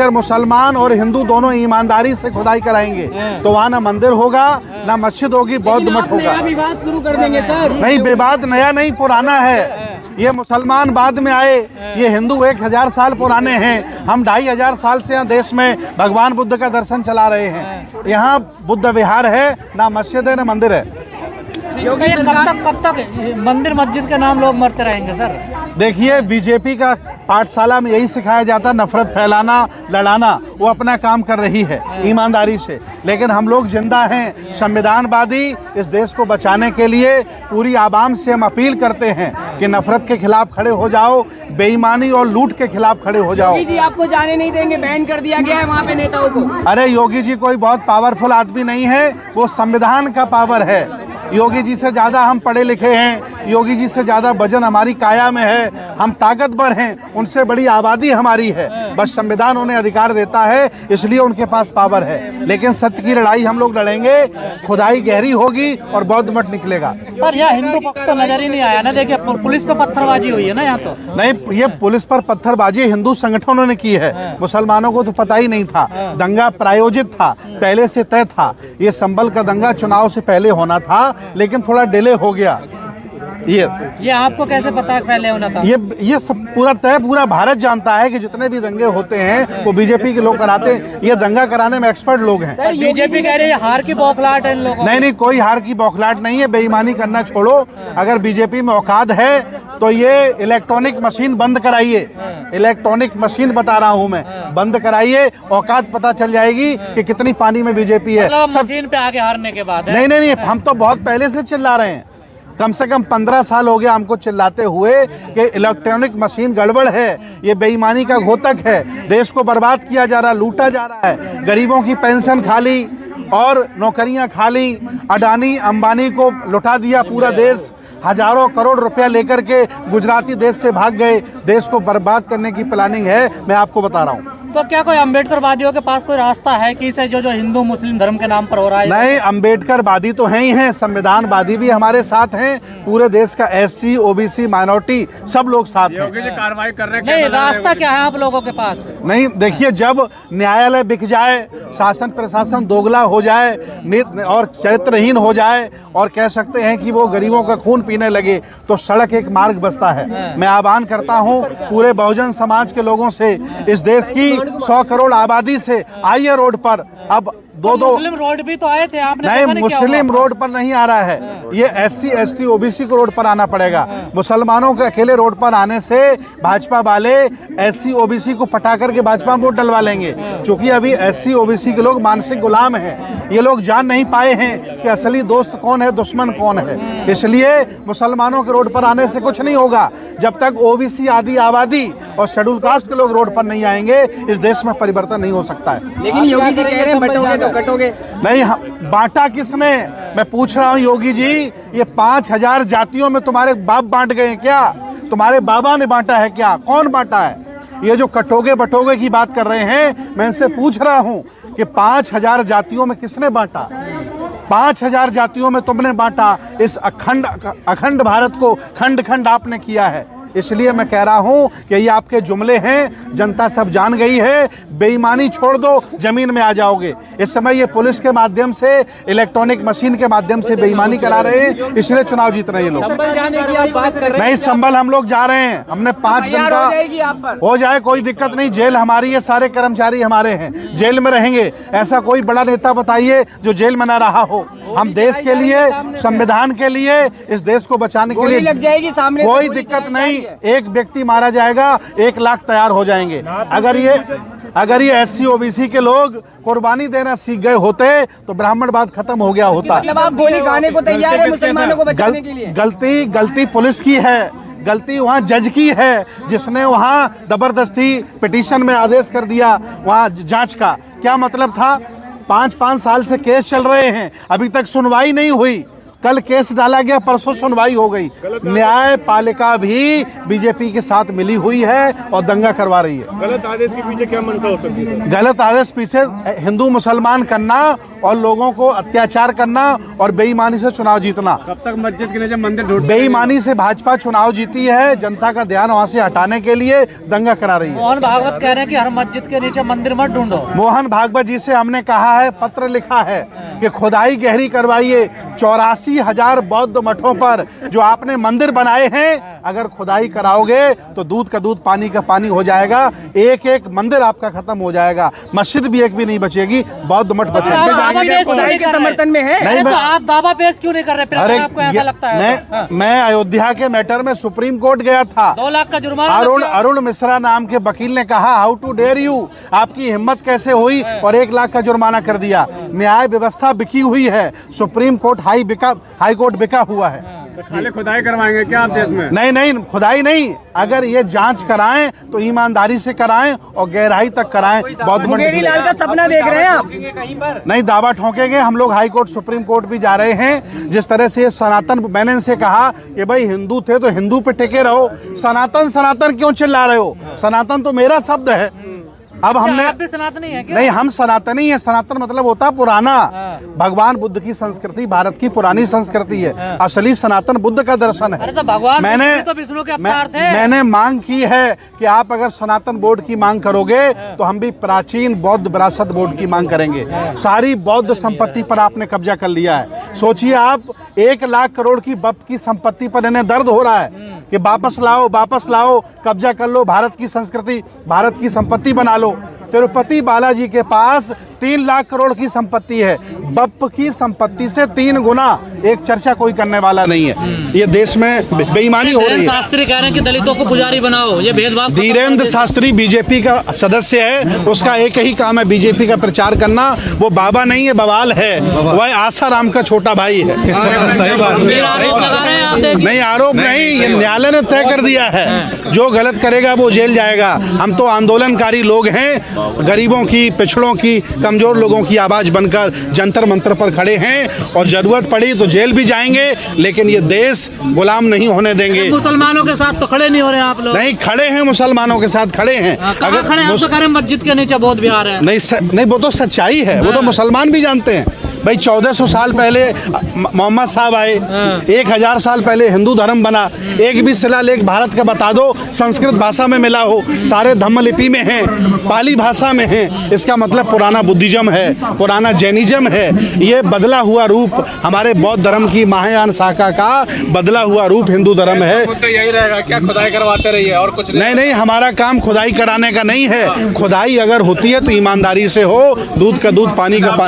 अगर मुसलमान और हिंदू दोनों ईमानदारी से खुदाई कराएंगे तो वहाँ ना मंदिर होगा, ना मस्जिद होगी, बौद्ध मठ होगा। विवाद शुरू कर देंगे सर। नहीं, विवाद नया नहीं, पुराना है। ये मुसलमान बाद में आए, ये हिंदू 1000 साल पुराने हैं। हम 2500 साल से यहाँ देश में भगवान बुद्ध का दर्शन चला रहे हैं। यहाँ बुद्ध विहार है, ना मस्जिद है, ना मंदिर है। योगी जी कब तक मंदिर मस्जिद के नाम लोग मरते रहेंगे सर? देखिए, बीजेपी का पाठशाला में यही सिखाया जाता, नफरत फैलाना, लड़ाना। वो अपना काम कर रही है ईमानदारी से, लेकिन हम लोग जिंदा हैं, संविधानवादी। इस देश को बचाने के लिए पूरी आवाम से हम अपील करते हैं कि नफरत के खिलाफ खड़े हो जाओ, बेईमानी और लूट के खिलाफ खड़े हो जाओ। योगी जी आपको जाने नहीं देंगे, बैन कर दिया गया है वहाँ पे नेताओं को। अरे योगी जी कोई बहुत पावरफुल आदमी नहीं है, वो संविधान का पावर है। योगी जी से ज्यादा हम पढ़े लिखे हैं, योगी जी से ज्यादा वजन हमारी काया में है, हम ताकतवर हैं, उनसे बड़ी आबादी हमारी है। बस संविधान उन्हें अधिकार देता है, इसलिए उनके पास पावर है। लेकिन सत्य की लड़ाई हम लोग लड़ेंगे, खुदाई गहरी होगी और बौद्ध मठ निकलेगा। पर यह हिंदू पक्ष तो नजर ही नहीं आया ना। देखिए, पुलिस पे पत्थरबाजी हुई है ना यहाँ तो। नहीं, ये पुलिस पर पत्थरबाजी हिंदू संगठनों ने की है, मुसलमानों को तो पता ही नहीं था। दंगा प्रायोजित था, पहले से तय था। ये संभल का दंगा चुनाव से पहले होना था, लेकिन थोड़ा डिले हो गया। ये आपको कैसे पता पहले होना था? ये सब पूरा तय, पूरा भारत जानता है कि जितने भी दंगे होते हैं वो बीजेपी के लोग कराते हैं। ये दंगा कराने में एक्सपर्ट लोग हैं। बीजेपी कह रही है हार की बौखलाहट है इन लोगों। नहीं, कोई हार की बौखलाहट नहीं है। बेईमानी करना छोड़ो। अगर बीजेपी में औकात है तो ये इलेक्ट्रॉनिक मशीन बंद कराइए। इलेक्ट्रॉनिक मशीन बता रहा हूँ मैं, बंद कराइए, औकात पता चल जाएगी कि कितनी पानी में बीजेपी है। सब मशीन पे आगे हारने के बाद नहीं, हम तो बहुत पहले से चिल्ला रहे हैं। कम से कम 15 साल हो गया हमको चिल्लाते हुए कि इलेक्ट्रॉनिक मशीन गड़बड़ है, ये बेईमानी का घोतक है, देश को बर्बाद किया जा रहा, लूटा जा रहा है। गरीबों की पेंशन खाली और नौकरियां खाली, अडानी अंबानी को लुटा दिया पूरा देश। हजारों करोड़ रुपया लेकर के गुजराती देश से भाग गए। देश को बर्बाद करने की प्लानिंग है, मैं आपको बता रहा हूँ। तो क्या कोई अम्बेडकरवादियों के पास कोई रास्ता है कि इसे जो हिंदू मुस्लिम धर्म के नाम पर हो रहा है? नहीं, अम्बेडकरवादी तो हैं ही हैं, संविधानवादी भी हमारे साथ हैं। पूरे देश का SC OBC माइनॉरिटी सब लोग साथ हैं। कार्रवाई कर रहे हैं। नहीं, रास्ता क्या है आप लोगों के पास? नहीं, देखिए, जब न्यायालय बिक जाए, शासन प्रशासन दोगला हो जाए और चरित्रहीन हो जाए और कह सकते हैं कि वो गरीबों का खून पीने लगे, तो सड़क एक मार्ग बसता है। मैं आह्वान करता हूं पूरे बहुजन समाज के लोगों से, इस देश की 100 करोड़ आबादी से आइए रोड पर। अब दो मुस्लिम रोड भी तो आए थे, आपने नहीं, मुस्लिम रोड पर नहीं आ रहा है। ये SC ST OBC को रोड पर आना पड़ेगा। मुसलमानों के अकेले रोड पर आने से भाजपा वाले SC OBC को पटा करके भाजपा में वोट डलवा लेंगे, क्योंकि अभी SC OBC के लोग मानसिक गुलाम हैं। ये लोग जान नहीं पाए हैं कि असली दोस्त कौन है, दुश्मन कौन है। इसलिए मुसलमानों के रोड पर आने से कुछ नहीं होगा। जब तक OBC आदि आबादी और शेड्यूल कास्ट के लोग रोड पर नहीं आएंगे, इस देश में परिवर्तन नहीं हो सकता है। लेकिन योगी जी कह रहे हैं बटोगे तो कटोगे। नहीं, बांटा किसने? मैं पूछ रहा हूँ योगी जी, ये 5000 जातियों में तुम्हारे बाप बांट गए क्या? तुम्हारे बाबा ने बांटा है क्या? कौन बांटा है? ये जो कटोगे बटोगे की बात कर रहे हैं, मैं इनसे पूछ रहा हूँ कि 5000 जातियों में किसने बांटा? 5000 जातियों में तुमने बांटा। इस अखंड भारत को खंड खंड आपने किया है। इसलिए मैं कह रहा हूं कि ये आपके जुमले हैं, जनता सब जान गई है। बेईमानी छोड़ दो, जमीन में आ जाओगे। इस समय ये पुलिस के माध्यम से, इलेक्ट्रॉनिक मशीन के माध्यम से बेईमानी करा रहे हैं, इसलिए चुनाव जीत रहे हैं ये लोग। संभल जाने की आप बात कर रहे हैं? नहीं, संभल हम लोग जा रहे हैं। हमने 5 दिन का हो जाए, कोई दिक्कत नहीं। जेल हमारी है, सारे कर्मचारी हमारे हैं, जेल में रहेंगे। ऐसा कोई बड़ा नेता बताइए जो जेल में ना रहा हो। हम देश के लिए, संविधान के लिए, इस देश को बचाने के लिए लग जाएगी सामने, कोई दिक्कत नहीं। एक व्यक्ति मारा जाएगा, 1 लाख तैयार हो जाएंगे। अगर ये SC OBC के लोग कुर्बानी देना सीख गए होते तो ब्राह्मणवाद खत्म हो गया होता। मतलब आप गोली खाने को तैयार है मुसलमानों को बचाने के लिए? गलती पुलिस की है, गलती वहाँ जज की है, जिसने वहाँ जबरदस्ती पिटीशन में आदेश कर दिया वहाँ जांच का। क्या मतलब था? 5-5 साल से केस चल रहे हैं, अभी तक सुनवाई नहीं हुई। कल केस डाला गया, परसों सुनवाई हो गई। न्यायपालिका भी बीजेपी के साथ मिली हुई है और दंगा करवा रही है। गलत आदेश के पीछे क्या मंशा हो सकती है? गलत आदेश पीछे हिंदू मुसलमान करना और लोगों को अत्याचार करना और बेईमानी से चुनाव जीतना। कब तक मस्जिद के नीचे मंदिर ढूंढ? बेईमानी से भाजपा चुनाव जीती है, जनता का ध्यान वहां से हटाने के लिए दंगा करा रही है। मोहन भागवत कह रहे हैं कि हर मस्जिद के नीचे मंदिर मत ढूंढो। मोहन भागवत जी से हमने कहा है, पत्र लिखा है कि खुदाई गहरी करवाइए। 84,000 बौद्ध मठों पर जो आपने मंदिर बनाए हैं, अगर खुदाई कराओगे तो दूध का दूध पानी का पानी हो जाएगा। एक एक मंदिर आपका खत्म हो जाएगा, मस्जिद भी एक भी नहीं बचेगी, बौद्ध मठ बचेंगे। खुदाई के समर्थन में है। नहीं, तो आप दावा पेश क्यों नहीं कर रहे? अरे आपको ऐसा लगता है? मैं अयोध्या के मैटर में सुप्रीम कोर्ट गया था। 2 लाख का जुर्माना। अरुण मिश्रा नाम के वकील ने कहा, हाउ टू डेयर यू, आपकी हिम्मत कैसे हुई, और 1 लाख का जुर्माना कर दिया। न्याय व्यवस्था बिकी हुई है, सुप्रीम कोर्ट हाई कोर्ट बिका हुआ है। खाली खुदाई करवाएंगे क्या आप देश में? नहीं, खुदाई नहीं, अगर ये जांच कराएं तो ईमानदारी से कराएं और गहराई तक कराएं। बौद्ध मुंगेरी लाल का सपना देख रहे हैं आप? नहीं, दावा ठोकेंगे। हम लोग हाई कोर्ट सुप्रीम कोर्ट भी जा रहे हैं। जिस तरह से सनातन, मैंने इनसे कहा कि भाई हिंदू थे तो हिंदू पे टिके रहो, सनातन क्यों चिल्ला रहे हो? सनातन तो मेरा शब्द है। अब हमने आप भी सनातनी है क्या? नहीं, हम सनातनी है। सनातन मतलब होता है पुराना। भगवान बुद्ध की संस्कृति भारत की पुरानी संस्कृति है। असली सनातन बुद्ध का दर्शन अरे है। तो भगवान मैंने तो विष्णु के अवतार थे। मैंने मांग की है कि आप अगर सनातन बोर्ड की मांग करोगे तो हम भी प्राचीन बौद्ध विरासत बोर्ड की मांग करेंगे। सारी बौद्ध संपत्ति पर आपने कब्जा कर लिया है। सोचिए आप, 1 लाख करोड़ की बप की संपत्ति पर इन्हें दर्द हो रहा है कि वापस लाओ, कब्जा कर लो, भारत की संस्कृति, भारत की संपत्ति बना लो। तिरुपति बालाजी के पास 3 लाख करोड़ की संपत्ति है। बप की संपत्ति से 3 गुना। एक चर्चा कोई करने वाला नहीं है। ये देश में बेईमानी हो रही है। शास्त्री कह रहे हैं कि दलितों को पुजारी बनाओ, ये भेदभाव। धीरेन्द्र शास्त्री बीजेपी का सदस्य है, उसका एक ही काम है बीजेपी का प्रचार करना। वो बाबा नहीं है, बवाल है। वह आसाराम का छोटा भाई है। सही बात नहीं, आरोप नहीं, ये न्यायालय ने तय कर दिया है। जो गलत करेगा वो जेल जाएगा। हम तो आंदोलनकारी लोग हैं, गरीबों की, पिछड़ों की, कमजोर लोगों की आवाज बनकर जंतर मंतर पर खड़े हैं और जरूरत पड़ी तो जेल भी जाएंगे, लेकिन ये देश गुलाम नहीं होने देंगे। मुसलमानों के साथ तो खड़े नहीं हो रहे आप लोग? नहीं, खड़े हैं, मुसलमानों के साथ खड़े हैं। अगर खड़े हैं तो करें मस्जिद के नीचे बौद्ध विहार है। नहीं, वो तो सच्चाई है, वो तो मुसलमान भी जानते हैं। भाई 1400 साल पहले मोहम्मद साहब आए, 1000 साल पहले हिंदू धर्म बना। एक भी शिलालेख भारत का बता दो संस्कृत भाषा में मिला हो, सारे धम्म लिपि में है, पाली भाषा में है। इसका मतलब पुराना बुद्धिज्म है, पुराना जैनिज्म है। ये बदला हुआ रूप हमारे बौद्ध धर्म की महायान शाखा का बदला हुआ रूप हिंदू धर्म है। तो यही रहेगा क्या? खुदाई करवाते रहिए और कुछ नहीं, हमारा काम खुदाई कराने का नहीं है। खुदाई अगर होती है तो ईमानदारी से हो, दूध का दूध पानी का पानी।